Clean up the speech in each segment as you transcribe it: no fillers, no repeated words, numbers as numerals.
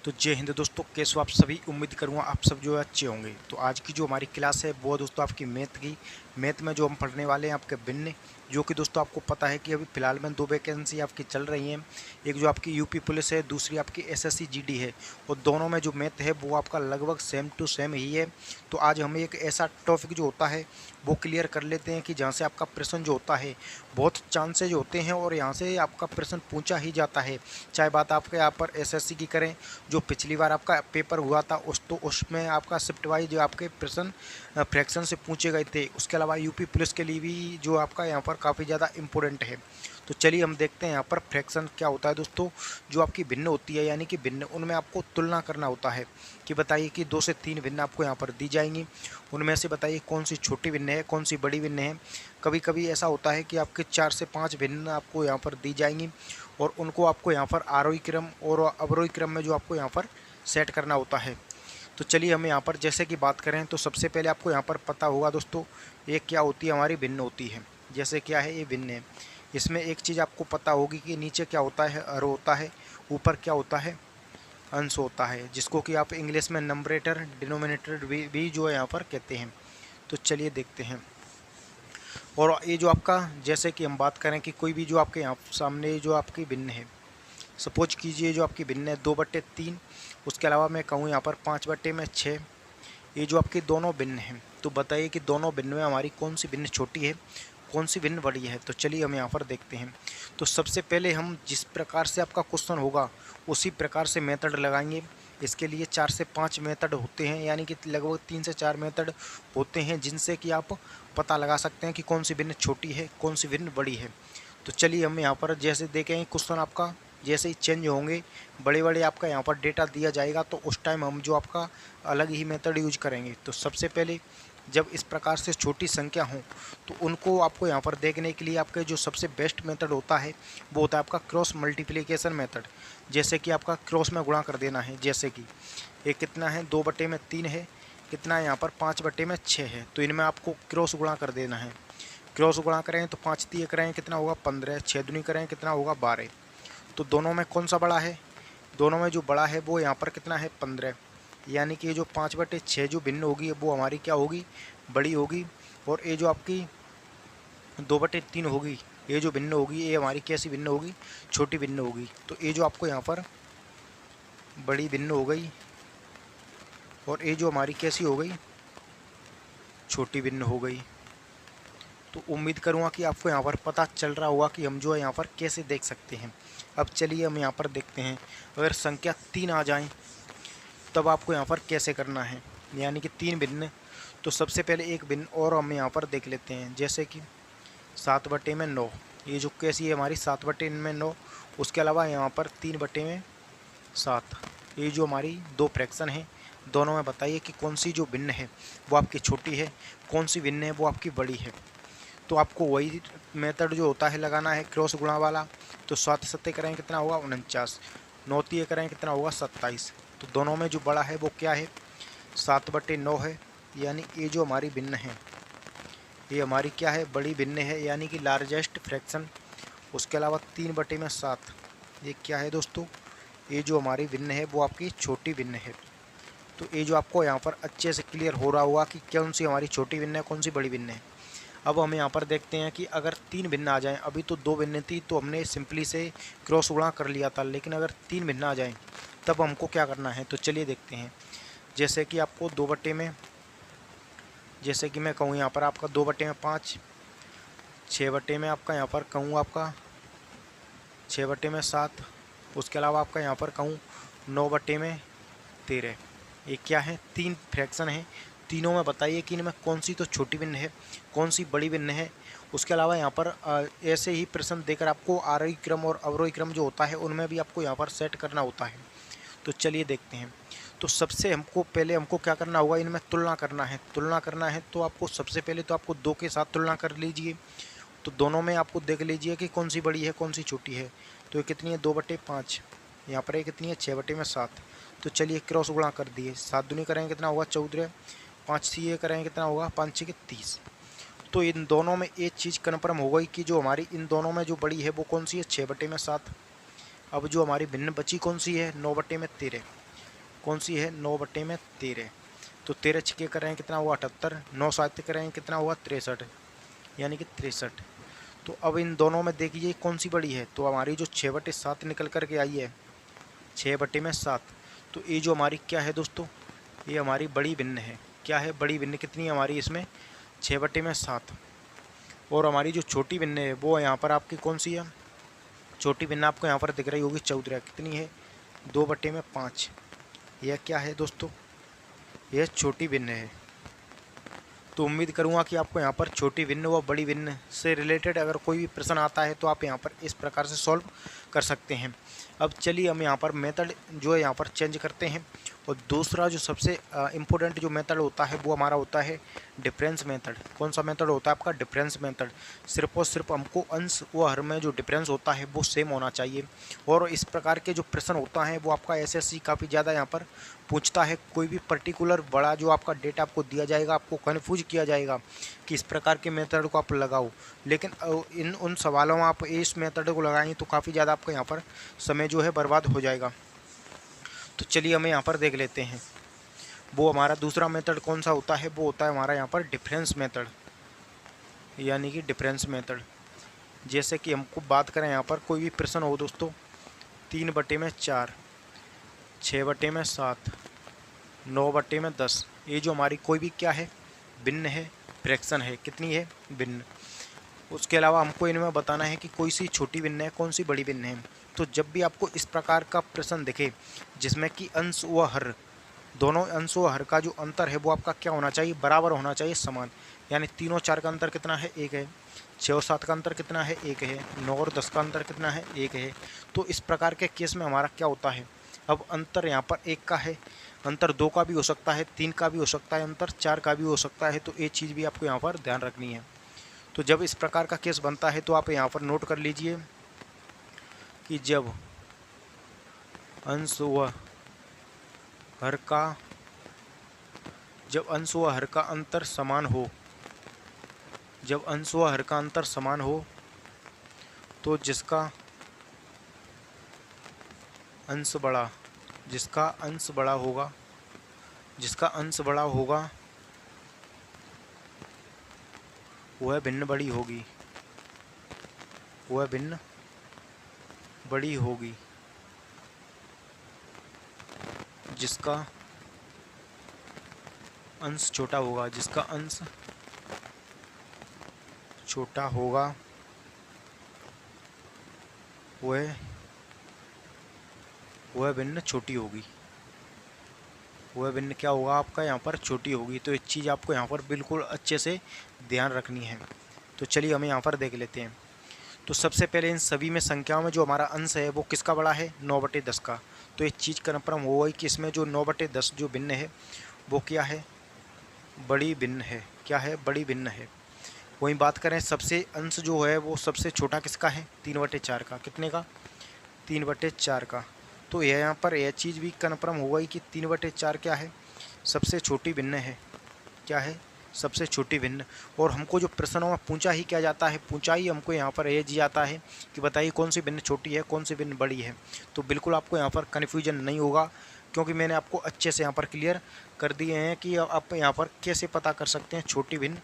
तो जय हिंद दोस्तों, कैसे हो आप सभी। उम्मीद करूँगा आप सब जो है अच्छे होंगे। तो आज की जो हमारी क्लास है वो दोस्तों आपकी मैथ की। मैथ में जो हम पढ़ने वाले हैं आपके भिन्न, जो कि दोस्तों आपको पता है कि अभी फ़िलहाल में 2 वैकेंसी आपकी चल रही हैं। एक जो आपकी यूपी पुलिस है, दूसरी आपकी एसएससी जीडी है। और दोनों में जो मैथ है वो आपका लगभग सेम टू सेम ही है। तो आज हमें एक ऐसा टॉपिक जो होता है वो क्लियर कर लेते हैं कि जहाँ से आपका प्रश्न जो होता है बहुत चांसेज होते हैं और यहाँ से आपका प्रश्न पूछा ही जाता है। चाहे बात आपके यहाँ पर एसएससी की करें, जो पिछली बार आपका पेपर हुआ था उसमें आपका शिफ्ट वाइज जो आपके प्रश्न फ्रैक्शन से पूछे गए थे। उसके अलावा यूपी पुलिस के लिए भी जो आपका यहाँ पर काफ़ी ज़्यादा इम्पोर्टेंट है। तो चलिए हम देखते हैं यहाँ पर फ्रैक्शन क्या होता है दोस्तों। जो आपकी भिन्न होती है यानी कि भिन्न, उनमें आपको तुलना करना होता है कि बताइए कि 2 से 3 भिन्न आपको यहाँ पर दी जाएंगी। उनमें से बताइए कौन सी छोटी भिन्न है, कौन सी बड़ी भिन्न है। कभी कभी ऐसा होता है कि आपके 4 से 5 भिन्न आपको यहाँ पर दी जाएंगी और उनको आपको यहाँ पर आरोही क्रम और अवरोही क्रम में जो आपको यहाँ पर सेट करना होता है। तो चलिए हम यहाँ पर जैसे कि बात करें तो सबसे पहले आपको यहाँ पर पता होगा दोस्तों, ये क्या होती है, हमारी भिन्न होती है। जैसे क्या है, ये भिन्न है। इसमें एक चीज़ आपको पता होगी कि नीचे क्या होता है, अरो होता है, ऊपर क्या होता है, अंश होता है, जिसको कि आप इंग्लिश में नंबरेटर डिनोमिनेटर भी जो है यहाँ पर कहते हैं। तो चलिए देखते हैं। और ये जो आपका, जैसे कि हम बात करें कि कोई भी जो आपके यहाँ सामने जो आपकी भिन्न है, सपोज कीजिए जो आपकी भिन्न है 2/3। उसके अलावा मैं कहूँ यहाँ पर 5/6। ये जो आपकी दोनों भिन्न हैं, तो बताइए कि दोनों भिन्न में हमारी कौन सी भिन्न छोटी है, कौन सी भिन्न बड़ी है। तो चलिए हम यहाँ पर देखते हैं। तो सबसे पहले हम जिस प्रकार से आपका क्वेश्चन होगा उसी प्रकार से मेथड लगाएंगे। इसके लिए 4 से 5 मेथड होते हैं, यानी कि लगभग 3 से 4 मेथड होते हैं जिनसे कि आप पता लगा सकते हैं कि कौन सी भिन्न छोटी है, कौन सी भिन्न बड़ी है। तो चलिए हम यहाँ पर जैसे देखें, क्वेश्चन आपका जैसे ही चेंज होंगे, बड़े बड़े आपका यहाँ पर डेटा दिया जाएगा, तो उस टाइम हम जो आपका अलग ही मेथड यूज करेंगे। तो सबसे पहले जब इस प्रकार से छोटी संख्या हो तो उनको आपको यहाँ पर देखने के लिए आपके जो सबसे बेस्ट मेथड होता है वो होता है आपका क्रॉस मल्टीप्लिकेशन मेथड। जैसे कि आपका क्रॉस में गुणा कर देना है। जैसे कि ये कितना है, 2/3 है, कितना है यहाँ पर 5/6 है। तो इनमें आपको क्रॉस गुणा कर देना है। क्रॉस गुणा करें तो 5 3 करें कितना होगा 15, 6 दूनी करें कितना होगा 12। तो दोनों में कौन सा बड़ा है, दोनों में जो बड़ा है वो यहाँ पर कितना है 15। यानी कि ये जो 5/6 जो भिन्न होगी वो हमारी क्या होगी, बड़ी होगी। और ये जो आपकी 2/3 होगी, ये जो भिन्न होगी ये हमारी कैसी भिन्न होगी, छोटी भिन्न होगी। तो ये जो आपको यहाँ पर बड़ी भिन्न हो गई और ये जो हमारी कैसी हो गई, छोटी भिन्न हो गई। तो उम्मीद करूँगा कि आपको यहाँ पर पता चल रहा होगा कि हम जो है यहाँ पर कैसे देख सकते हैं। अब चलिए हम यहाँ पर देखते हैं, अगर संख्या 3 आ जाए तब आपको यहाँ पर कैसे करना है, यानी कि 3 भिन्न। तो सबसे पहले एक भिन्न और हम यहाँ पर देख लेते हैं। जैसे कि 7/9, ये जो कैसी है हमारी 7/9। उसके अलावा यहाँ पर 3/7। ये जो हमारी 2 फ्रैक्शन हैं, दोनों में बताइए कि कौन सी जो भिन्न है वो आपकी छोटी है, कौन सी भिन्न है वो आपकी बड़ी है। तो आपको वही मेथड जो होता है लगाना है, क्रॉस गुणा वाला। तो 7 7 करें कितना होगा 49, 9 3 करें कितना होगा 27। तो दोनों में जो बड़ा है वो क्या है, 7/9 है, यानी ये जो हमारी भिन्न है ये हमारी क्या है, बड़ी भिन्न है, यानी कि लार्जेस्ट फ्रैक्शन। उसके अलावा 3/7 ये क्या है दोस्तों, ये जो हमारी भिन्न है वो आपकी छोटी भिन्न है। तो ये जो आपको यहाँ पर अच्छे से क्लियर हो रहा होगा कि कौन सी हमारी छोटी भिन्न है, कौन सी बड़ी भिन्न है। अब हम यहाँ पर देखते हैं कि अगर 3 भिन्न आ जाएं, अभी तो 2 भिन्न थी तो हमने सिंपली से क्रॉस गुणा कर लिया था, लेकिन अगर 3 भिन्न आ जाएं तब हमको क्या करना है। तो चलिए देखते हैं। जैसे कि आपको 2 में, जैसे कि मैं कहूँ यहाँ पर आपका 2/5, 6 में आपका यहाँ पर कहूँ आपका 6/7। उसके अलावा आपका यहाँ पर कहूँ 9/13। ये क्या है, 3 फ्रैक्शन है। तीनों में बताइए कि इनमें कौन सी तो छोटी भिन्न है, कौन सी बड़ी भिन्न है। उसके अलावा यहाँ पर ऐसे ही प्रश्न देकर आपको आरोही क्रम और अवरोही क्रम जो होता है उनमें भी आपको यहाँ पर सेट करना होता है। तो चलिए देखते हैं। तो सबसे हमको क्या करना होगा, इनमें तुलना करना है। तुलना करना है तो आपको सबसे पहले तो आपको 2 के साथ तुलना कर लीजिए। तो दोनों में आपको देख लीजिए कि कौन सी बड़ी है, कौन सी छोटी है। तो ये कितनी है 2/5, यहाँ पर ये कितनी है 6/7। तो चलिए क्रॉस गुणा कर दिए, 7 दूनी करेंगे कितना होगा 14, 5 6 करेंगे कितना होगा 5 6 30। तो इन दोनों में एक चीज़ कन्फर्म हो गई कि जो हमारी इन दोनों में जो बड़ी है वो कौन सी है 6/7। अब जो हमारी भिन्न बची कौन सी है 9/13। कौन सी है, 9/13। तो 13 छिके कर रहे हैं कितना हुआ 78, 9 सात कर रहे हैं कितना हुआ 63, यानी कि 63। तो अब इन दोनों में देखिए कौन सी बड़ी है, तो हमारी जो 6/7 निकल कर के आई है, 6/7। तो ये जो हमारी क्या है दोस्तों, ये हमारी बड़ी भिन्न है। क्या है, बड़ी भिन्न कितनी है हमारी इसमें, 6/7। और हमारी जो छोटी भिन्न है वो यहाँ पर आपकी कौन सी है, छोटी भिन्न आपको यहाँ पर दिख रही होगी 14, कितनी है 2/5। यह क्या है दोस्तों, यह छोटी भिन्न है। तो उम्मीद करूँगा कि आपको यहाँ पर छोटी भिन्न व बड़ी भिन्न से रिलेटेड अगर कोई भी प्रश्न आता है तो आप यहाँ पर इस प्रकार से सॉल्व कर सकते हैं। अब चलिए हम यहाँ पर मेथड जो है यहाँ पर चेंज करते हैं। और दूसरा जो सबसे इम्पोर्टेंट जो मेथड होता है वो हमारा होता है डिफरेंस मेथड। कौन सा मेथड होता है आपका, डिफरेंस मेथड। सिर्फ और सिर्फ हमको अंश व हर में जो डिफरेंस होता है वो सेम होना चाहिए। और इस प्रकार के जो प्रश्न होता है वो आपका एसएससी काफ़ी ज़्यादा यहाँ पर पूछता है। कोई भी पर्टिकुलर बड़ा जो आपका डेटा आपको दिया जाएगा, आपको कन्फ्यूज किया जाएगा कि इस प्रकार के मेथड को आप लगाओ, लेकिन इन उन सवालों में आप इस मेथड को लगाएंगे तो काफ़ी ज़्यादा आपका यहाँ पर समय जो है बर्बाद हो जाएगा। तो चलिए हमें यहाँ पर देख लेते हैं वो हमारा दूसरा मेथड कौन सा होता है। वो होता है हमारा यहाँ पर डिफरेंस मेथड, यानी कि डिफरेंस मेथड। जैसे कि हमको बात करें यहाँ पर कोई भी प्रश्न हो दोस्तों, 3/4, 6/7, 9/10, ये जो हमारी कोई भी क्या है, भिन्न है, फ्रैक्शन है, कितनी है, भिन्न। उसके अलावा हमको इनमें बताना है कि कोई सी छोटी भिन्न है, कौन सी बड़ी भिन्न है। तो जब भी आपको इस प्रकार का प्रश्न दिखे जिसमें कि अंश व हर, दोनों अंश व हर का जो अंतर है वो आपका क्या होना चाहिए, बराबर होना चाहिए, समान। यानी 3 और 4 का अंतर कितना है, 1 है। 6 और 7 का अंतर कितना है, 1 है। 9 और 10 का अंतर कितना है, 1 है। तो इस प्रकार के केस में हमारा क्या होता है, अब अंतर यहाँ पर 1 का है, अंतर 2 का भी हो सकता है, 3 का भी हो सकता है, अंतर 4 का भी हो सकता है। तो ये चीज़ भी आपको यहाँ पर ध्यान रखनी है। तो जब इस प्रकार का केस बनता है तो आप यहाँ पर नोट कर लीजिए कि जब अंश व हर का अंतर समान हो, जब अंश व हर का अंतर समान हो तो जिसका अंश बड़ा होगा वह भिन्न बड़ी होगी, जिसका अंश छोटा होगा वह भिन्न छोटी होगी, वह भिन्न क्या होगा आपका यहाँ पर, छोटी होगी। तो इस चीज़ आपको यहाँ पर बिल्कुल अच्छे से ध्यान रखनी है। तो चलिए हमें यहाँ पर देख लेते हैं। तो सबसे पहले इन सभी में संख्याओं में जो हमारा अंश है वो किसका बड़ा है, 9/10 का। तो इस चीज़ कन्फर्म हुआ कि इसमें जो 9/10 जो भिन्न है वो क्या है, बड़ी भिन्न है। क्या है, बड़ी भिन्न है। वहीं बात करें सबसे अंश जो है वो सबसे छोटा किसका है, 3/4 का। कितने का, 3/4 का। तो यहाँ पर यह चीज़ भी कन्फर्म हो गई कि 3/4 क्या है, सबसे छोटी भिन्न है। क्या है, सबसे छोटी भिन्न। और हमको जो प्रश्नों में पूछा ही क्या जाता है, पूछा ही हमको यहाँ पर यह जाता है कि बताइए कौन सी भिन्न छोटी है, कौन सी भिन्न बड़ी है। तो बिल्कुल आपको यहाँ पर कन्फ्यूजन नहीं होगा, क्योंकि मैंने आपको अच्छे से यहाँ पर क्लियर कर दिए हैं कि आप यहाँ पर कैसे पता कर सकते हैं छोटी भिन्न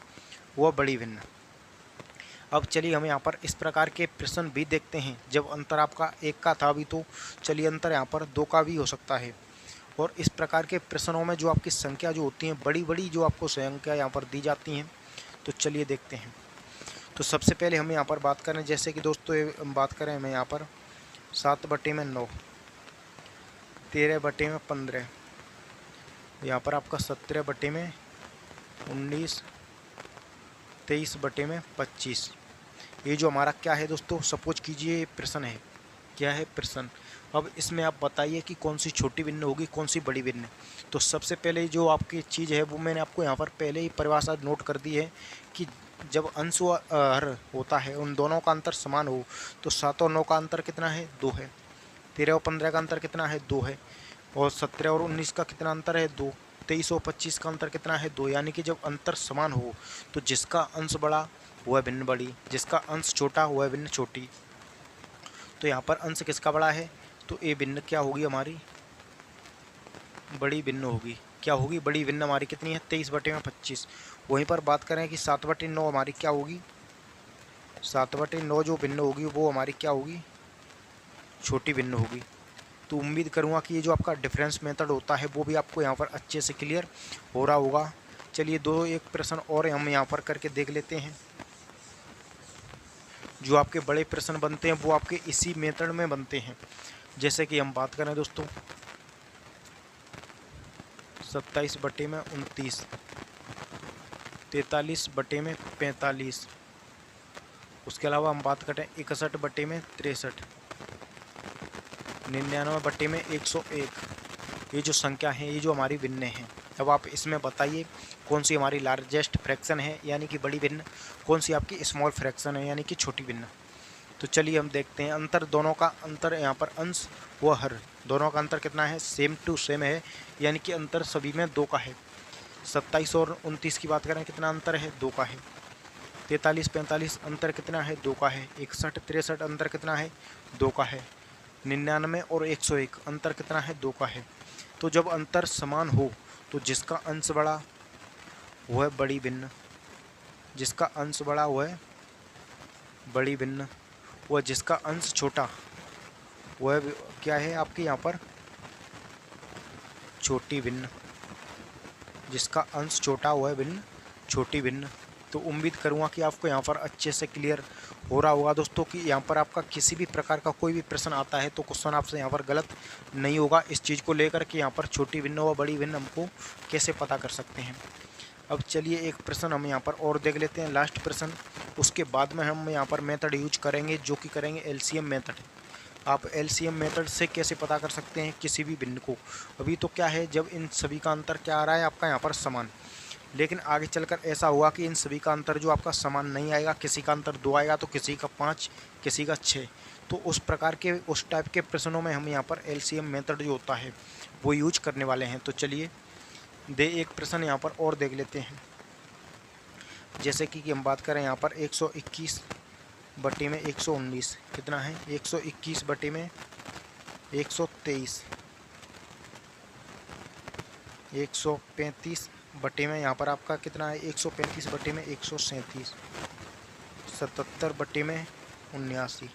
व बड़ी भिन्न। अब चलिए हम यहाँ पर इस प्रकार के प्रश्न भी देखते हैं। जब अंतर आपका 1 का था अभी, तो चलिए अंतर यहाँ पर 2 का भी हो सकता है। और इस प्रकार के प्रश्नों में जो आपकी संख्या जो होती हैं, बड़ी बड़ी जो आपको संख्या यहाँ पर दी जाती हैं, तो चलिए देखते हैं। तो सबसे पहले हम यहाँ पर बात करें, जैसे कि दोस्तों हम बात करें हमें यहाँ पर 7/9, 13/15, यहाँ पर आपका 17/19, 23/25। ये जो हमारा क्या है दोस्तों, सपोज कीजिए प्रश्न है। क्या है, प्रश्न। अब इसमें आप बताइए कि कौन सी छोटी भिन्न होगी, कौन सी बड़ी भिन्न। तो सबसे पहले जो आपकी चीज़ है वो मैंने आपको यहाँ पर पहले ही परिभाषा नोट कर दी है कि जब अंश व हर होता है उन दोनों का अंतर समान हो, तो 7 और 9 का अंतर कितना है, 2 है। 13 और 15 का अंतर कितना है, 2 है। और 17 और 19 का कितना अंतर है, 2। 23 और 25 का अंतर कितना है, 2। यानी कि जब अंतर समान हो तो जिसका अंश बड़ा वह भिन्न बड़ी, जिसका अंश छोटा वह भिन्न छोटी। तो यहाँ पर अंश किसका बड़ा है, तो ए भिन्न क्या होगी हमारी, बड़ी भिन्न होगी। क्या होगी? बड़ी भिन्न हमारी कितनी है? 23/25। वहीं पर बात करें कि 7/9 हमारी क्या होगी? 7/9 जो भिन्न होगी वो हमारी क्या होगी? छोटी भिन्न होगी। तो उम्मीद करूँगा कि ये जो आपका डिफरेंस मेथड होता है वो भी आपको यहाँ पर अच्छे से क्लियर हो रहा होगा। चलिए एक प्रश्न और हम यहाँ पर करके देख लेते हैं। जो आपके बड़े प्रश्न बनते हैं वो आपके इसी मेथड में बनते हैं। जैसे कि हम बात करें दोस्तों 27/29, 43/45, उसके अलावा हम बात करें 61/63, 99/101। ये जो संख्या है ये जो हमारी भिन्न है। अब आप इसमें बताइए कौन सी हमारी लार्जेस्ट फ्रैक्शन है यानी कि बड़ी भिन्न, कौन सी आपकी स्मॉल फ्रैक्शन है यानी कि छोटी भिन्न। तो चलिए हम देखते हैं अंतर, दोनों का अंतर यहाँ पर अंश व हर दोनों का अंतर कितना है? सेम टू सेम है, यानी कि अंतर सभी में 2 का है। 27 और 29 की बात करें कितना अंतर है? 2 का है। 43-45 अंतर कितना है? 2 का है। 61-63 अंतर कितना है? 2 का है। 99 और 101 अंतर कितना है? 2 का है। तो जब अंतर समान हो तो जिसका अंश बड़ा वह बड़ी भिन्न, जिसका अंश बड़ा वह बड़ी भिन्न, वह जिसका अंश छोटा वह क्या है आपके यहाँ पर? छोटी भिन्न। जिसका अंश छोटा वह भिन्न, छोटी भिन्न। तो उम्मीद करूँगा कि आपको यहाँ पर अच्छे से क्लियर हो रहा होगा दोस्तों कि यहाँ पर आपका किसी भी प्रकार का कोई भी प्रश्न आता है तो क्वेश्चन आपसे यहाँ पर गलत नहीं होगा इस चीज़ को लेकर कि यहाँ पर छोटी भिन्न व बड़ी भिन्न हमको कैसे पता कर सकते हैं। अब चलिए एक प्रश्न हम यहाँ पर और देख लेते हैं, लास्ट प्रश्न। उसके बाद में हम यहाँ पर मेथड यूज करेंगे जो कि करेंगे एलसीएम मेथड। आप एलसीएम मेथड से कैसे पता कर सकते हैं किसी भी भिन्न को? अभी तो क्या है, जब इन सभी का अंतर क्या आ रहा है आपका यहाँ पर समान, लेकिन आगे चलकर ऐसा हुआ कि इन सभी का अंतर जो आपका समान नहीं आएगा, किसी का अंतर 2 आएगा तो किसी का 5, किसी का 6। तो उस प्रकार के उस टाइप के प्रश्नों में हम यहाँ पर एलसीएम मेथड जो होता है वो यूज करने वाले हैं। तो चलिए एक प्रश्न यहाँ पर और देख लेते हैं। जैसे कि हम बात करें यहाँ पर 121/119 कितना है? 121/123, 135 बटे में यहाँ पर आपका कितना है? 135/137, 77/79।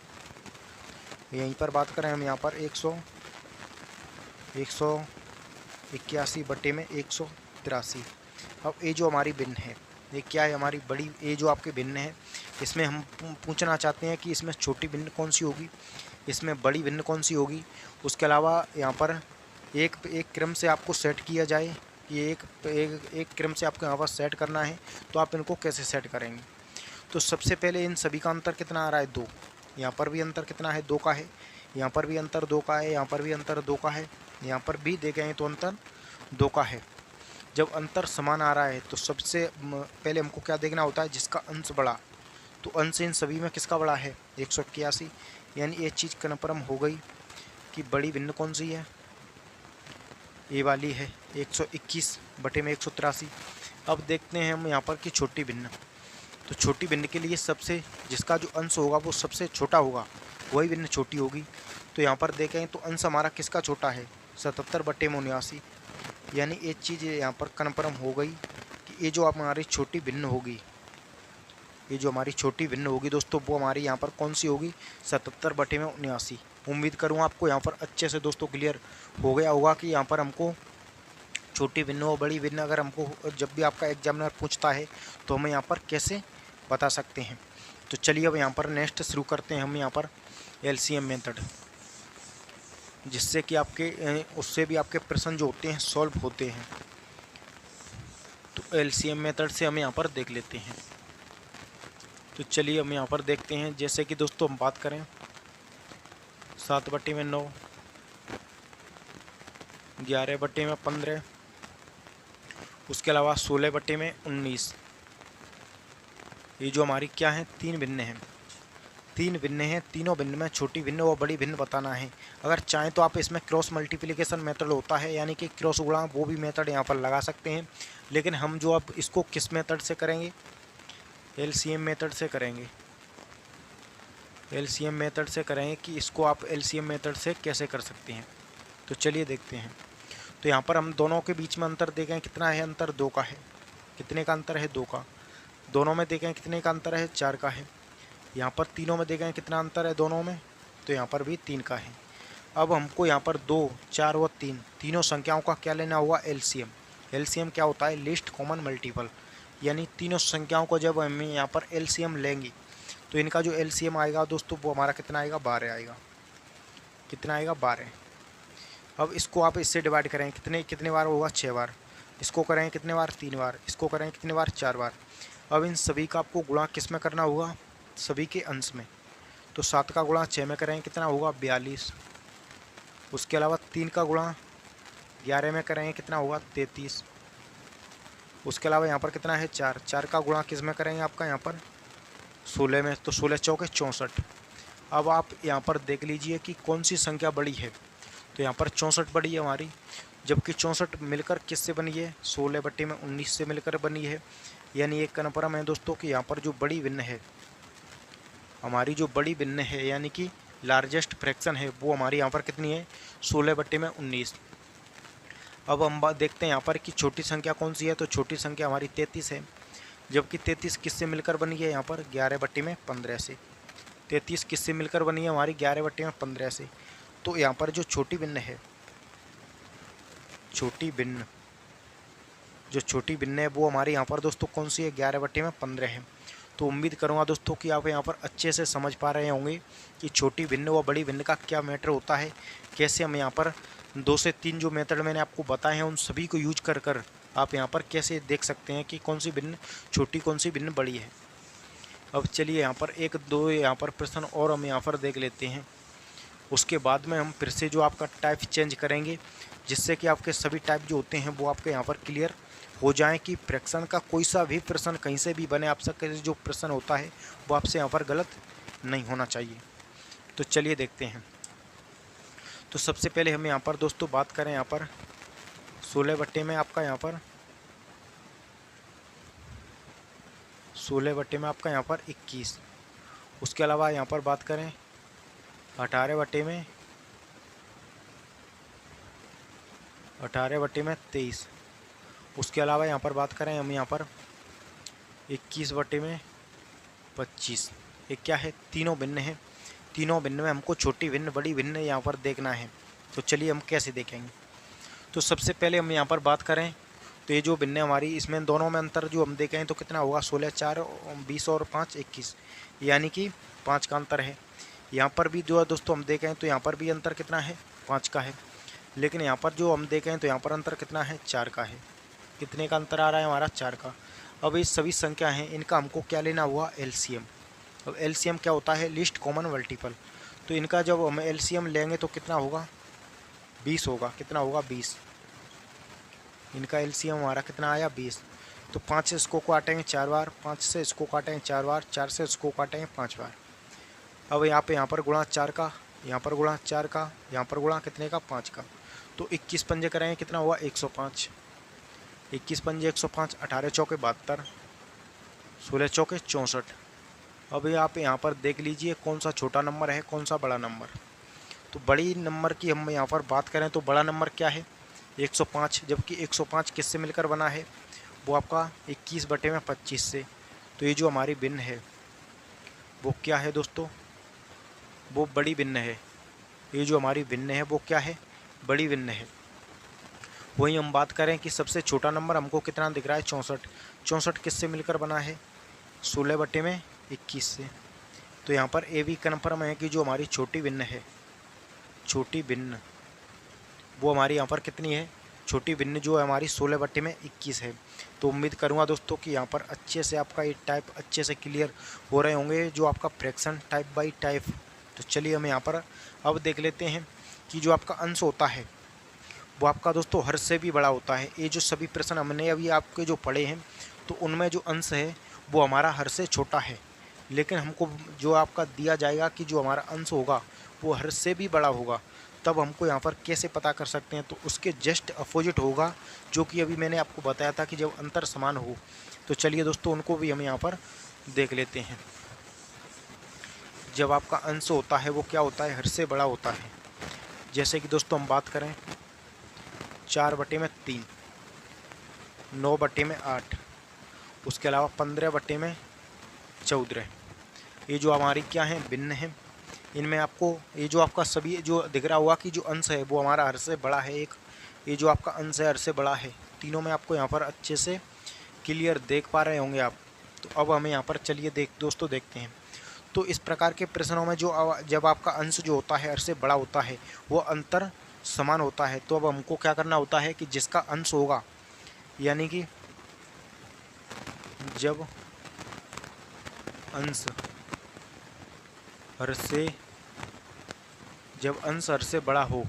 यहीं पर बात करें हम यहाँ पर 181/183। अब ये जो हमारी भिन्न है ये क्या है? हमारी बड़ी, ये जो आपके भिन्न है इसमें हम पूछना चाहते हैं कि इसमें छोटी भिन्न कौन सी होगी, इसमें बड़ी भिन्न कौन सी होगी। उसके अलावा यहाँ पर एक क्रम से आपको सेट किया जाए कि एक क्रम से आपको यहाँ पर सेट करना है तो आप इनको कैसे सेट करेंगे? तो सबसे पहले इन सभी का अंतर कितना आ रहा है? 2। यहाँ पर भी अंतर कितना है? 2 का है। यहाँ पर भी अंतर 2 का है। यहाँ पर भी अंतर 2 का है। यहाँ पर भी देखें तो अंतर 2 का है। जब अंतर समान आ रहा है तो सबसे पहले हमको क्या देखना होता है? जिसका अंश बड़ा। तो अंश इन सभी में किसका बड़ा है? 181। यानी ये चीज़ कन्फर्म हो गई कि बड़ी भिन्न कौन सी है? ये वाली है 121/183। अब देखते हैं हम यहाँ पर कि छोटी भिन्न। तो छोटी भिन्न के लिए सबसे जिसका जो अंश होगा वो सबसे छोटा होगा, वही भिन्न छोटी होगी। तो यहाँ पर देखें तो अंश हमारा किसका छोटा है? 77/79। यानी एक चीज़ यहाँ पर कन्फर्म हो गई कि ये जो हमारी छोटी भिन्न होगी, ये जो हमारी छोटी भिन्न होगी दोस्तों वो हमारी यहाँ पर कौन सी होगी? 77/79। उम्मीद करूँगा आपको यहाँ पर अच्छे से दोस्तों क्लियर हो गया होगा कि यहाँ पर हमको छोटी भिन्न और बड़ी भिन्न अगर हमको जब भी आपका एग्जामिनर पूछता है तो हम यहाँ पर कैसे बता सकते हैं। तो चलिए अब यहाँ पर नेक्स्ट शुरू करते हैं हम यहाँ पर एलसीएम मेथड, जिससे कि आपके उससे भी आपके प्रश्न जो होते हैं सॉल्व होते हैं। तो एलसीएम मेथड से हम यहाँ पर देख लेते हैं। तो चलिए हम यहाँ पर देखते हैं। जैसे कि दोस्तों हम बात करें 7/9, 11/15, उसके अलावा 16/19। ये जो हमारी क्या है? 3 भिन्न हैं। 3 भिन्न हैं। तीनों भिन्न में छोटी भिन्न व बड़ी भिन्न बताना है। अगर चाहें तो आप इसमें क्रॉस मल्टीप्लिकेशन मेथड होता है यानी कि क्रॉस गुणा, वो भी मेथड यहाँ पर लगा सकते हैं। लेकिन हम जो अब इसको किस मेथड से करेंगे? एलसीएम मेथड से करेंगे। एलसीएम मेथड से करेंगे कि इसको आप एलसीएम मेथड से कैसे कर सकते हैं। तो चलिए देखते हैं। तो यहाँ पर हम दोनों के बीच में अंतर देखें कितना है, अंतर 2 का है। कितने का अंतर है, 2 का। दोनों में देखें कितने का अंतर है, 4 का है। यहाँ पर तीनों में देखें कितना अंतर है दोनों में, तो यहाँ पर भी 3 का है। अब हमको यहाँ पर 2, 4 और 3 तीनों संख्याओं का क्या लेना होगा, एलसीएम। एलसीएम क्या होता है, लीस्ट कॉमन मल्टीपल। यानी तीनों संख्याओं को जब हम यहाँ पर एलसीएम लेंगे तो इनका जो एलसीएम आएगा दोस्तों वो हमारा कितना आएगा, 12 आएगा। कितना आएगा, 12। अब इसको आप इससे डिवाइड करें, कितने बार होगा, 6 बार। इसको करें कितने बार, 3 बार। इसको करें कितने बार, 4 बार। अब इन सभी का आपको गुणा किस में करना होगा, सभी के अंश में। तो 7 का गुणा 6 में करें कितना होगा, 42। उसके अलावा 3 का गुणा 11 में करेंगे कितना होगा, 33। उसके अलावा यहाँ पर कितना है, 4 का गुणा किस में करेंगे आपका यहाँ पर, 16 में। तो 16 चौके 64। अब आप यहाँ पर देख लीजिए कि कौन सी संख्या बड़ी है। तो यहाँ पर 64 बड़ी है हमारी, जबकि 64 मिलकर किससे बनी है, 16/19 से मिलकर बनी है। यानी एक कन्फर्म है दोस्तों कि यहाँ पर जो बड़ी भिन्न है, हमारी जो बड़ी भिन्न है यानी कि लार्जेस्ट फ्रैक्शन है, वो हमारी यहाँ पर कितनी है, 16/19। अब हम बात देखते हैं यहाँ पर कि छोटी संख्या कौन सी है। तो छोटी संख्या हमारी 33 है, जबकि 33 किससे मिलकर बनी है, यहाँ पर 11/15 से। 33 किससे मिलकर बनी है हमारी, 11/15 से। तो यहाँ पर जो छोटी भिन्न है, जो छोटी भिन्न है वो हमारी यहाँ पर दोस्तों कौन सी है, 11/15 है। तो उम्मीद करूँगा दोस्तों कि आप यहाँ पर अच्छे से समझ पा रहे होंगे कि छोटी भिन्न व बड़ी भिन्न का क्या मैटर होता है, कैसे हम यहाँ पर 2 से 3 जो मेथड मैंने आपको बताए हैं उन सभी को यूज कर आप यहाँ पर कैसे देख सकते हैं कि कौन सी भिन्न छोटी, कौन सी भिन्न बड़ी है। अब चलिए यहाँ पर 1-2 यहाँ पर प्रश्न और हम यहाँ पर देख लेते हैं। उसके बाद में हम फिर से जो आपका टाइप चेंज करेंगे, जिससे कि आपके सभी टाइप जो होते हैं वो आपके यहाँ पर क्लियर हो जाएं कि फ्रैक्शन का कोई सा भी प्रश्न कहीं से भी बने, आपसे जो प्रश्न होता है वो आपसे यहाँ पर गलत नहीं होना चाहिए। तो चलिए देखते हैं। तो सबसे पहले हम यहाँ पर दोस्तों बात करें यहाँ पर 16 में आपका यहाँ पर 16 में आपका यहाँ पर 21। उसके अलावा यहाँ पर बात करें 18 में 23। उसके अलावा यहाँ पर बात करें हम यहाँ पर 21/25। ये क्या है, तीनों भिन्न है। तीनों भिन्न में हमको छोटी भिन्न, बड़ी भिन्न यहाँ पर देखना है। तो चलिए हम कैसे देखेंगे। तो सबसे पहले हम यहाँ पर बात करें तो ये जो भिन्न हमारी, इसमें दोनों में अंतर जो हम देखें तो कितना होगा, 16, 4, 20 और 5, 21। यानी कि 5 का अंतर है। यहाँ पर भी जो है दोस्तों हम देखें तो यहाँ पर भी अंतर कितना है, 5 का है। लेकिन यहाँ पर जो हम देखें तो यहाँ पर अंतर कितना है, 4 का है। कितने का अंतर आ रहा है हमारा, 4 का। अब ये सभी संख्या हैं, इनका हमको क्या लेना हुआ, एलसीएम। अब एलसीएम क्या होता है, लीस्ट कॉमन मल्टीपल। तो इनका जब हम एलसीएम लेंगे तो कितना होगा, 20 होगा। कितना होगा, 20। इनका एलसीएम हमारा कितना आया, 20। तो 5 से इसको काटेंगे 4 बार, 5 से इसको काटेंगे 4 बार, 4 से इसको काटेंगे 5 बार। अब यहाँ पर गुणा 4 का, यहाँ पर गुणा 4 का, यहाँ पर गुणा कितने का, 5 का। तो 21 पंजे करेंगे कितना हुआ, 105। 21 पंजे 105, 18 चौके 72, 16 चौके 64। अभी आप यहाँ पर देख लीजिए कौन सा छोटा नंबर है, कौन सा बड़ा नंबर। तो बड़ी नंबर की हम यहाँ पर बात करें तो बड़ा नंबर क्या है, 105। जबकि 105 किससे मिलकर बना है, वो आपका 21/25 से। तो ये जो हमारी भिन्न है वो क्या है दोस्तों, वो बड़ी भिन्न है। ये जो हमारी भिन्न है वो क्या है, बड़ी भिन्न है। वहीं हम बात करें कि सबसे छोटा नंबर हमको कितना दिख रहा है, 64। 64 किससे मिलकर बना है, 16/21 से। तो यहाँ पर ये भी कन्फर्म है कि जो हमारी छोटी भिन्न है, छोटी भिन्न वो हमारी यहाँ पर कितनी है, छोटी भिन्न जो है हमारी 16/21 है। तो उम्मीद करूँगा दोस्तों कि यहाँ पर अच्छे से आपका ये टाइप अच्छे से क्लियर हो रहे होंगे, जो आपका फ्रैक्शन टाइप बाई टाइप। तो चलिए हम यहाँ पर अब देख लेते हैं कि जो आपका अंश होता है वो आपका दोस्तों हर से भी बड़ा होता है। ये जो सभी प्रश्न हमने अभी आपके जो पढ़े हैं तो उनमें जो अंश है वो हमारा हर से छोटा है, लेकिन हमको जो आपका दिया जाएगा कि जो हमारा अंश होगा वो हर से भी बड़ा होगा। तब हमको यहाँ पर कैसे पता कर सकते हैं, तो उसके जस्ट अपोजिट होगा, जो कि अभी मैंने आपको बताया था कि जब अंतर समान हो। तो चलिए दोस्तों उनको भी हम यहाँ पर देख लेते हैं। जब आपका अंश होता है वो क्या होता है, हर से बड़ा होता है। जैसे कि दोस्तों हम बात करें 4/3, 9/8, उसके अलावा 15/14। ये जो हमारी क्या है, भिन्न है। इनमें आपको ये जो आपका सभी जो दिख रहा होगा कि जो अंश है वो हमारा हर से बड़ा है एक, ये जो आपका अंश है हर से बड़ा है। तीनों में आपको यहाँ पर अच्छे से क्लियर देख पा रहे होंगे आप। तो अब हमें यहाँ पर चलिए दोस्तों देखते हैं। तो इस प्रकार के प्रश्नों में जब आपका अंश जो होता है हर से बड़ा होता है वो अंतर समान होता है, तो अब हमको क्या करना होता है कि जिसका अंश होगा, यानी कि जब अंश हर से बड़ा हो,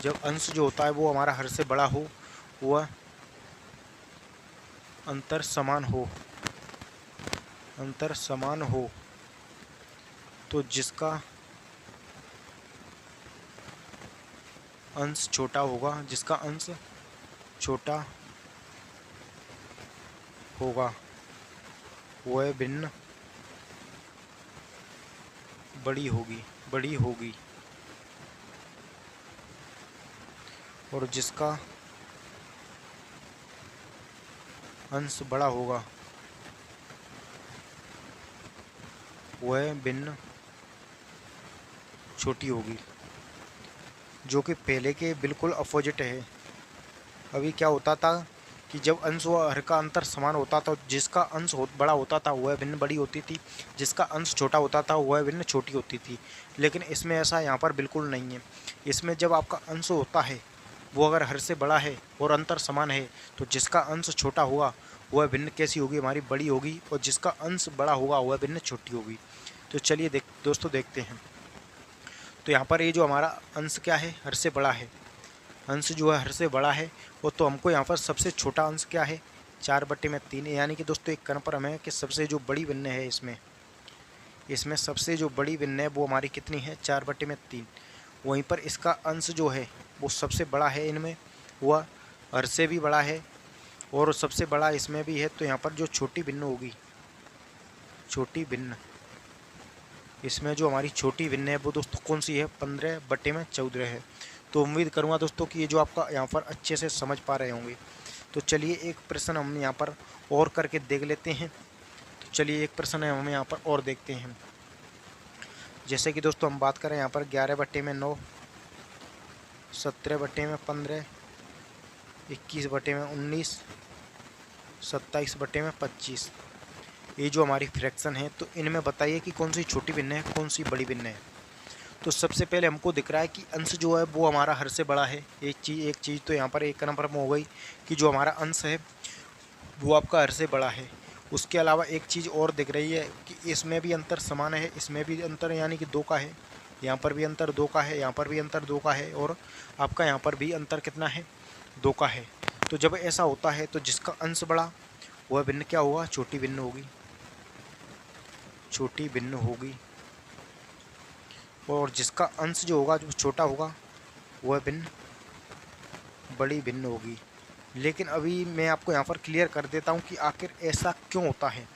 जब अंश जो होता है वो हमारा हर से बड़ा हो, वह अंतर समान हो, तो जिसका अंश छोटा होगा, वह भिन्न बड़ी होगी, और जिसका अंश बड़ा होगा वह भिन्न छोटी होगी, जो कि पहले के बिल्कुल अपोजिट है। अभी क्या होता था कि जब अंश व हर का अंतर समान होता था, जिसका अंश बड़ा होता था वह भिन्न बड़ी होती थी, जिसका अंश छोटा होता था वह भिन्न छोटी होती थी। लेकिन इसमें ऐसा यहाँ पर बिल्कुल नहीं है। इसमें जब आपका अंश होता है वो अगर हर से बड़ा है और अंतर समान है, तो जिसका अंश छोटा होगा वह भिन्न कैसी होगी, हमारी बड़ी होगी, और जिसका अंश बड़ा होगा वह भिन्न छोटी होगी। तो चलिए दोस्तों देखते हैं। तो यहाँ पर ये जो हमारा अंश क्या है, हर से बड़ा है। अंश जो है हर से बड़ा है, वो तो हमको यहाँ पर सबसे छोटा अंश क्या है, 4/3। यानी कि दोस्तों एक कन्फर्म है कि सबसे जो बड़ी भिन्न है इसमें सबसे जो बड़ी भिन्न है वो हमारी कितनी है, 4/3। वहीं पर इसका अंश जो है वो सबसे बड़ा है इनमें, वह हर से भी बड़ा है और सबसे बड़ा इसमें भी है। तो यहाँ पर जो छोटी भिन्न होगी, इसमें जो हमारी छोटी भिन्न है वो दोस्तों कौन सी है, 15/14 है। तो उम्मीद करूँगा दोस्तों कि ये जो आपका यहाँ पर अच्छे से समझ पा रहे होंगे। तो चलिए एक प्रश्न हम यहाँ पर और करके देख लेते हैं। तो चलिए एक प्रश्न हम यहाँ पर और देखते हैं। जैसे कि दोस्तों हम बात करें यहाँ पर 11/9, 17/15, 21/19, 27/25। ये जो हमारी फ्रैक्शन है, तो इनमें बताइए कि कौन सी छोटी भिन्न है, कौन सी बड़ी भिन्न है। तो सबसे पहले हमको दिख रहा है कि अंश जो है वो हमारा हर से बड़ा है। एक चीज़ तो यहाँ पर एक नंबर में हो गई कि जो हमारा अंश है वो आपका हर से बड़ा है। उसके अलावा एक चीज़ और दिख रही है कि इसमें भी अंतर समान है, इसमें भी अंतर यानी कि 2 का है, यहाँ पर भी अंतर 2 का है, यहाँ पर भी अंतर 2 का है, और आपका यहाँ पर भी अंतर कितना है, 2 का है। तो जब ऐसा होता है तो जिसका अंश बड़ा वह भिन्न क्या होगा, छोटी भिन्न होगी, और जिसका अंश जो होगा जो छोटा होगा वह बड़ी भिन्न होगी। लेकिन अभी मैं आपको यहाँ पर क्लियर कर देता हूँ कि आखिर ऐसा क्यों होता है।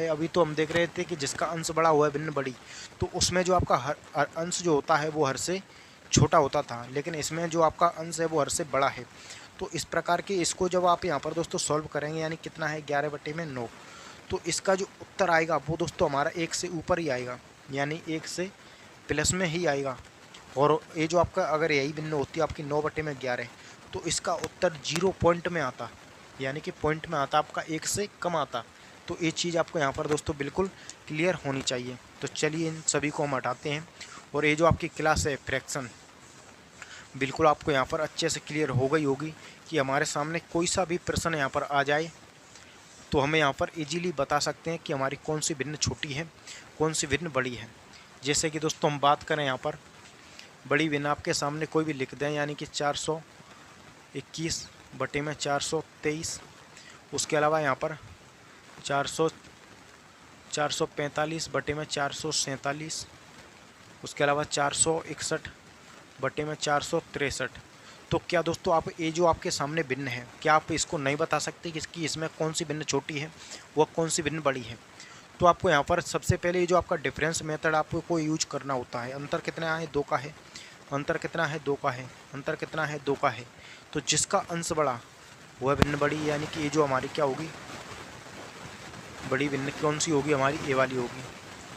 अभी तो हम देख रहे थे कि जिसका अंश बड़ा हुआ है भिन्न बड़ी, तो उसमें जो आपका हर अंश जो होता है वो हर से छोटा होता था, लेकिन इसमें जो आपका अंश है वो हर से बड़ा है। तो इस प्रकार के इसको जब आप यहाँ पर दोस्तों सॉल्व करेंगे, यानी कितना है 11/9, तो इसका जो उत्तर आएगा वो दोस्तों हमारा 1 से ऊपर ही आएगा, यानी 1 से प्लस में ही आएगा। और ये जो आपका अगर यही भिन्न होती है आपकी 9/11, तो इसका उत्तर 0 पॉइंट में आता, यानी कि पॉइंट में आता, आपका 1 से कम आता। तो ये चीज़ आपको यहाँ पर दोस्तों बिल्कुल क्लियर होनी चाहिए। तो चलिए इन सभी को हम हटाते हैं, और ये जो आपकी क्लास है फ्रैक्शन, बिल्कुल आपको यहाँ पर अच्छे से क्लियर हो गई होगी कि हमारे सामने कोई सा भी प्रश्न यहाँ पर आ जाए तो हमें यहाँ पर इजीली बता सकते हैं कि हमारी कौन सी भिन्न छोटी है, कौन सी भिन्न बड़ी है। जैसे कि दोस्तों हम बात करें यहाँ पर बड़ी भिन्न आपके सामने कोई भी लिख दें, यानी कि 421/423, उसके अलावा यहाँ पर 445/447, उसके अलावा 461/463। तो क्या दोस्तों आप ये जो आपके सामने भिन्न है, क्या आप इसको नहीं बता सकते कि इसमें कौन सी भिन्न छोटी है, वह कौन सी भिन्न बड़ी है। तो आपको यहाँ पर सबसे पहले ये जो आपका डिफरेंस मेथड आपको यूज करना होता है। अंतर कितना है, 2 का है, अंतर कितना है 2 का है, अंतर कितना है 2 का है। तो जिसका अंश बड़ा वह भिन्न बड़ी, यानी कि ये जो हमारी क्या होगी बड़ी भिन्न कौन सी होगी हमारी, ए वाली होगी।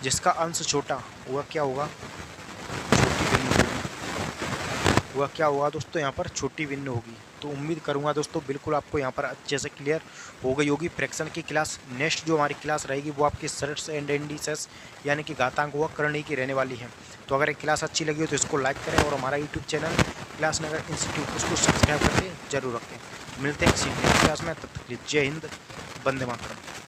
जिसका अंश छोटा वह क्या होगा, छोटी भिन्न होगी। वह क्या होगा दोस्तों यहाँ पर छोटी भिन्न होगी। तो उम्मीद करूँगा दोस्तों बिल्कुल आपको यहाँ पर अच्छे से क्लियर हो गई होगी फ्रैक्शन की क्लास। नेक्स्ट जो हमारी क्लास रहेगी वो आपकी सर्ट्स एंड इंडिसेस यानी कि घातांक व करणी की रहने वाली है। तो अगर ये क्लास अच्छी लगी हो तो इसको लाइक करें और हमारा यूट्यूब चैनल क्लास नगर इंस्टीट्यूट उसको सब्सक्राइब करके जरूर रखें। मिलते हैं किसी नेक्स्ट क्लास में, तब तक के लिए जय हिंद, वंदे मातरम।